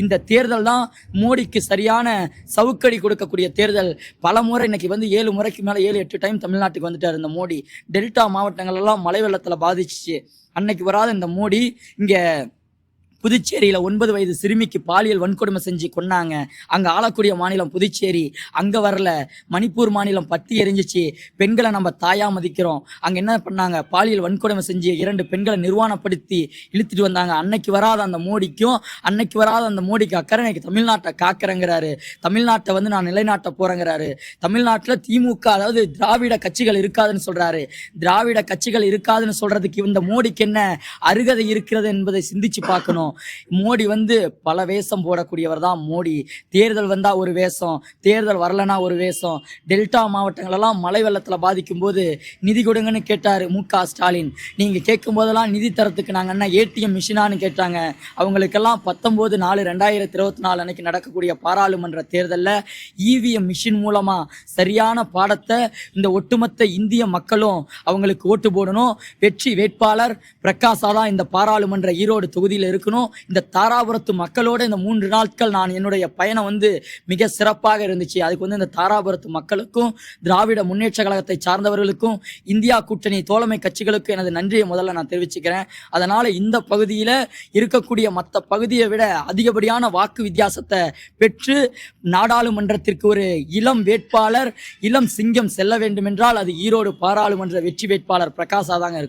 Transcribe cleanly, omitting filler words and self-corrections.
இந்த தேர்தல் தான் மோடிக்கு சரியான சவுக்கடி கொடுக்கக்கூடிய தேர்தல். பலமுறை இன்னைக்கு 7 முறைக்கு மேல 7, 8 டைம் தமிழ்நாட்டுக்கு வந்துட்டாரு இந்த மோடி. டெல்டா மாவட்டங்கள் எல்லாம் மழை வெள்ளத்துல பாதிச்சுச்சு. அன்னைக்கு வராத இந்த மோடி இங்க புதுச்சேரியில 9 வயது சிறுமிக்கு பாலியல் வன்கொடுமை செஞ்சு கொன்னாங்க. அங்க ஆளக்கூடிய மாநிலம் புதுச்சேரி, அங்க வரல. மணிப்பூர் மாநிலம் பத்தி எரிஞ்சிச்சு. பெண்களை நம்ம தாயா மதிக்கிறோம். அங்க என்ன பண்ணாங்க, பாலியல் வன்கொடுமை செஞ்சு 2 பெண்களை நிர்வாணப்படுத்தி இழுத்துட்டு வந்தாங்க. அன்னைக்கு வராத அந்த மோடிக்கு அக்கறை இன்னைக்கு தமிழ்நாட்டை காக்கிறேங்கிறாரு. தமிழ்நாட்டை நான் நிலைநாட்ட போறேங்கிறாரு. தமிழ்நாட்டில் திமுக அதாவது திராவிட கட்சிகள் இருக்காதுன்னு சொல்றாரு. திராவிட கட்சிகள் இருக்காதுன்னு சொல்றதுக்கு இந்த மோடிக்கு என்ன அருகதை இருக்கிறது என்பதை சிந்திச்சு பார்க்கணும். மோடி பல வேஷம் போடக்கூடியவர் தான் மோடி. தேர்தல் வந்தா ஒரு வேஷம், தேர்தல் வரலனா ஒரு வேஷம். டெல்டா மாவட்டங்கள் எல்லாம் மழை வெள்ளத்துல பாதிக்கும் போது நிதி கொடுங்கன்னு கேட்டாரு மு.க. ஸ்டாலின். நீங்க கேட்கும் போதெல்லாம் நிதி தரத்துக்கு நாங்க என்ன ஏடிஎம் மிஷினான்னு கேட்டாங்க. அவங்களுக்கெல்லாம் 19/4/2024 அன்னைக்கு நடக்கக்கூடிய பாராளுமன்ற தேர்தலில் இவிஎம் மிஷின் மூலமா சரியான பாடத்தை இந்த ஒட்டுமொத்த இந்திய மக்களும் அவங்களுக்கு ஓட்டு போடணும். வெற்றி வேட்பாளர் பிரகாஷா தான் இந்த பாராளுமன்ற ஈரோடு தொகுதியில் இருக்கணும். இந்த தாராபுரத்து மக்களோட இந்த 3 நாட்கள் நான் என்னுடைய பயணம் மிக சிறப்பாக இருந்துச்சு. அதுக்கு இந்த தாராபுரத்து மக்களுக்கும் திராவிட முன்னேற்ற கழகத்தை சார்ந்தவர்களுக்கும் இந்தியா கூட்டணி தோழமை கட்சிகளுக்கும் எனது நன்றியை முதல்ல நான் தெரிவிச்சுக்கிறேன். அதனால இந்த பகுதியில் இருக்கக்கூடிய மற்ற பகுதியை விட அதிகப்படியான வாக்கு வித்தியாசத்தை பெற்று நாடாளுமன்றத்திற்கு ஒரு இளம் வேட்பாளர், இளம் சிங்கம் செல்ல வேண்டும் என்றால் அது ஈரோடு பாராளுமன்ற வெற்றி வேட்பாளர் பிரகாஷா தாங்க இருக்கும்.